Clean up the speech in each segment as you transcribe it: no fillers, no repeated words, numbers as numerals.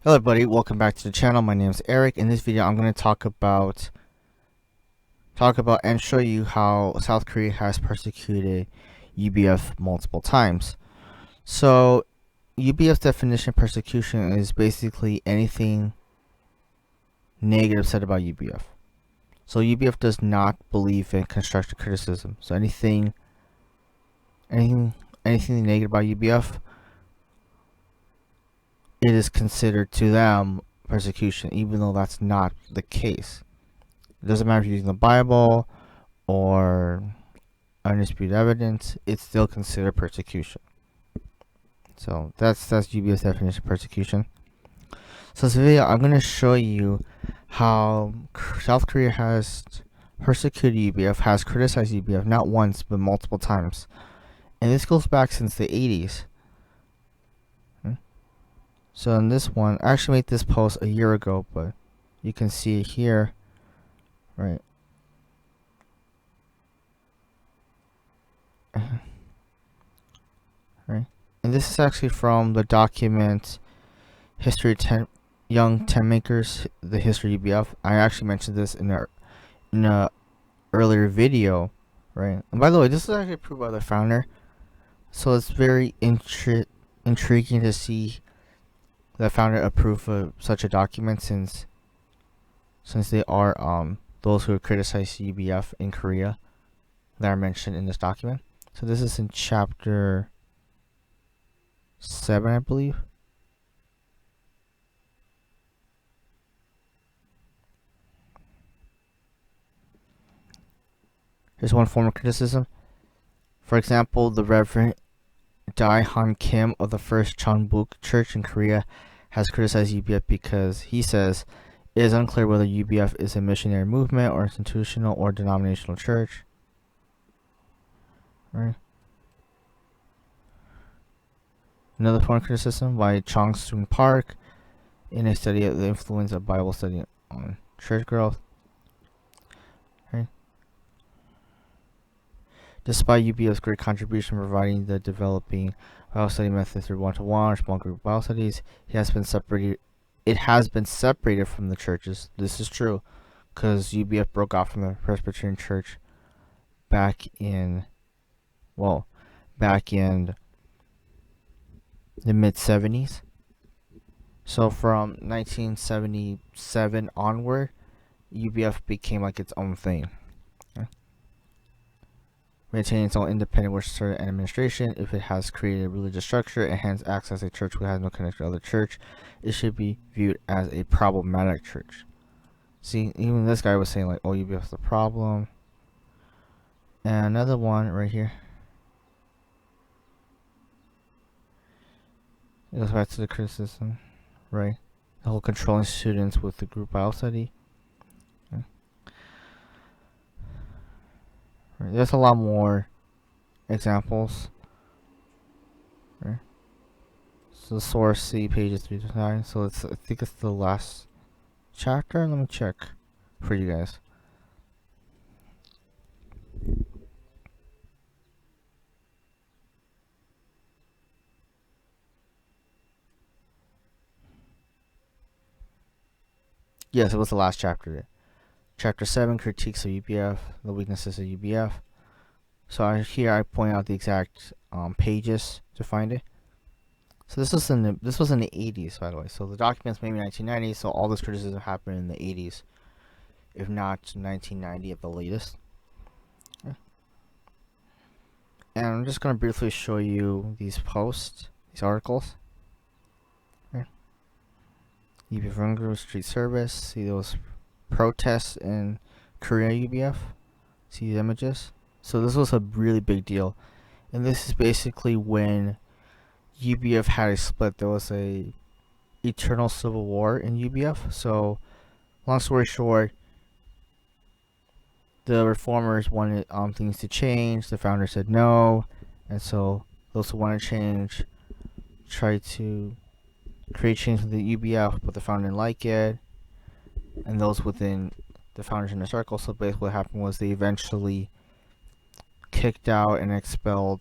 Hello everybody, welcome back to the channel. My name is Eric. In this video I'm going to talk about and show you how South Korea has persecuted UBF multiple times. So UBF's definition of persecution is basically anything negative said about UBF. So UBF does not believe in constructive criticism. So anything negative about UBF, it is considered to them persecution, even though that's not the case. It doesn't matter if you're using the Bible or undisputed evidence, it's still considered persecution. So that's UBF's definition of persecution. So this video, I'm going to show you how South Korea has persecuted UBF, has criticized UBF not once but multiple times. And this goes back since the 80s. So in this one, I actually made this post a year ago, but you can see it here, right? Right, and this is actually from the document History 10 Young Tent Makers, the History of UBF. I actually mentioned this in a earlier video, right? And by the way, this is actually approved by the founder, so it's very intriguing to see the founder approve of such a document, since they are those who criticize UBF in Korea that are mentioned in this document. So this is in chapter 7, I believe. Here's one form of criticism. For example, the Reverend Dae Han Kim of the First Cheonbuk Church in Korea has criticized UBF because he says it is unclear whether UBF is a missionary movement or institutional or denominational church. Right. Another form of criticism by Chong Soon Park in a study of the influence of Bible study on church growth. Right. Despite UBF's great contribution providing the developing Bible study method through one-to-one or small group Bible studies, it has been separated from the churches. This is true, because UBF broke off from the Presbyterian Church back in the mid-70s. So from 1977 onward, UBF became like its own thing. Maintaining its own independent worship and administration. If it has created a religious structure and hence acts as a church who has no connection to other church, it should be viewed as a problematic church. See, even this guy was saying like, oh, UBF is the problem. And another one right here. It goes back to the criticism, right? The whole controlling students with the group Bible study. Right. There's a lot more examples. Right. So the source, see pages 3 to 9. So I think it's the last chapter. Let me check for you guys. Yes, it was the last chapter. Chapter 7, critiques of UBF, the weaknesses of UBF. So here I point out the exact pages to find it. So this was in the 80s, by the way. So the document's maybe 1990s. So all this criticism happened in the 80s, if not 1990 at the latest. And I'm just gonna briefly show you these posts, these articles. UBF Run Group Street Service. See those protests in Korea UBF. See the images. So this was a really big deal, and this is basically when UBF had a split. There was a eternal civil war in UBF. So long story short, the reformers wanted things to change. The founder said no, and so those who want to change tried to create change with the UBF, but the founder didn't like it, and those within the founders inner circle. So basically what happened was they eventually kicked out and expelled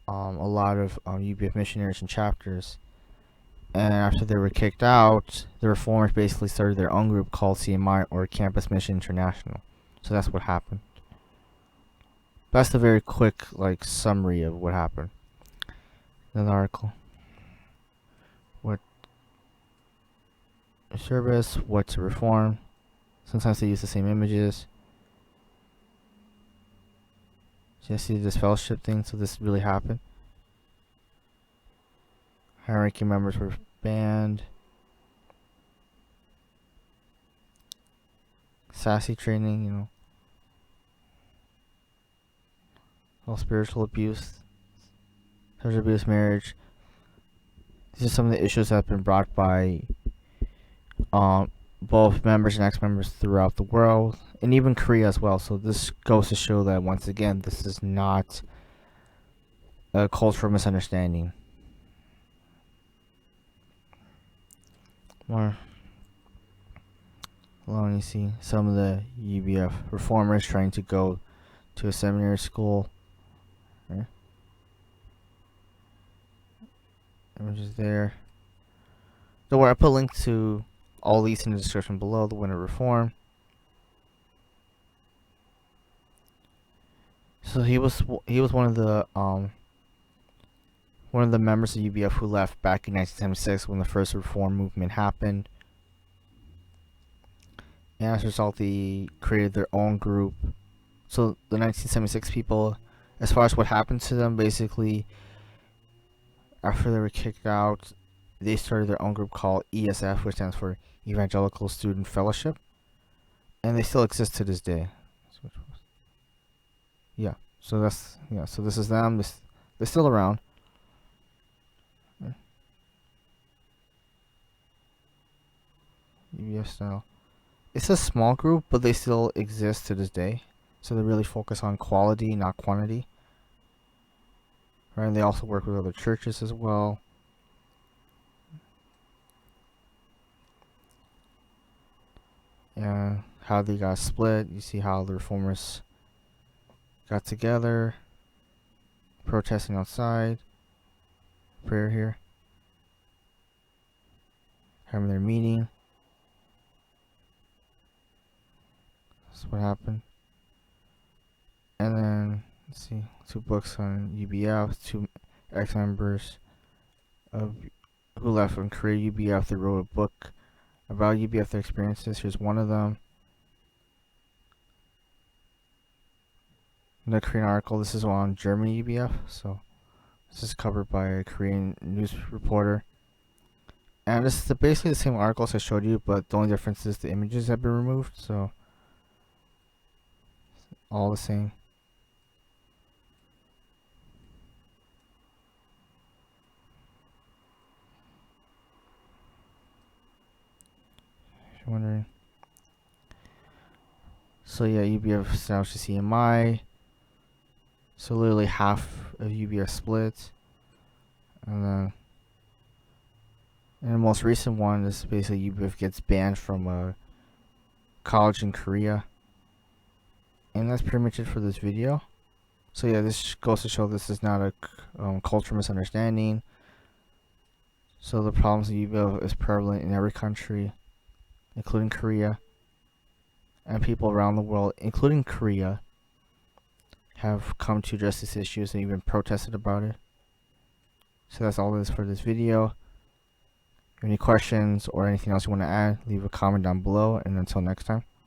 a lot of UBF missionaries and chapters, And after they were kicked out, the reformers basically started their own group called CMI, or Campus Mission International. So that's what happened. That's the very quick summary of what happened. Another article. What service? What to reform? Sometimes they use the same images. So you see this fellowship thing. So this really happened. High-ranking members were banned. Sassy training, all spiritual abuse, sexual abuse, marriage. These are some of the issues that have been brought by both members and ex-members throughout the world, and even Korea as well. So this goes to show that, once again, this is not a cultural misunderstanding. More. Well, you see some of the UBF reformers trying to go to a seminary school. Right? Images there. Don't worry, I put a link to all these in the description below. The winter reform. So he was one of the members of UBF who left back in 1976 when the first reform movement happened. And as a result, they created their own group. So the 1976 people, as far as what happened to them, basically, after they were kicked out, they started their own group called ESF, which stands for Evangelical Student Fellowship. And they still exist to this day. Yeah, so so this is them. They're still around. UBF style. It's a small group, but they still exist to this day. So they really focus on quality, not quantity. Right? And they also work with other churches as well. And how they got split. You see how the reformers got together, protesting outside, prayer here, having their meeting. That's what happened. And then, let's see, 2 books on UBF, 2 ex-members of who left from Korea UBF. They wrote a book about UBF, their experiences. Here's one of them. The Korean article, this is on Germany UBF, so this is covered by a Korean news reporter. And this is basically the same articles I showed you, but the only difference is the images have been removed, so all the same. If you're wondering. So yeah, UBF established a CMI. So literally half of UBF split. And then the most recent one is basically UBF gets banned from a college in Korea. And that's pretty much it for this video. So yeah, this goes to show this is not a cultural misunderstanding. So the problems of UBF is prevalent in every country, including Korea. And people around the world, including Korea, have come to address these issues and even protested about it. So that's all it is for this video. If you have any questions or anything else you want to add, leave a comment down below, and until next time.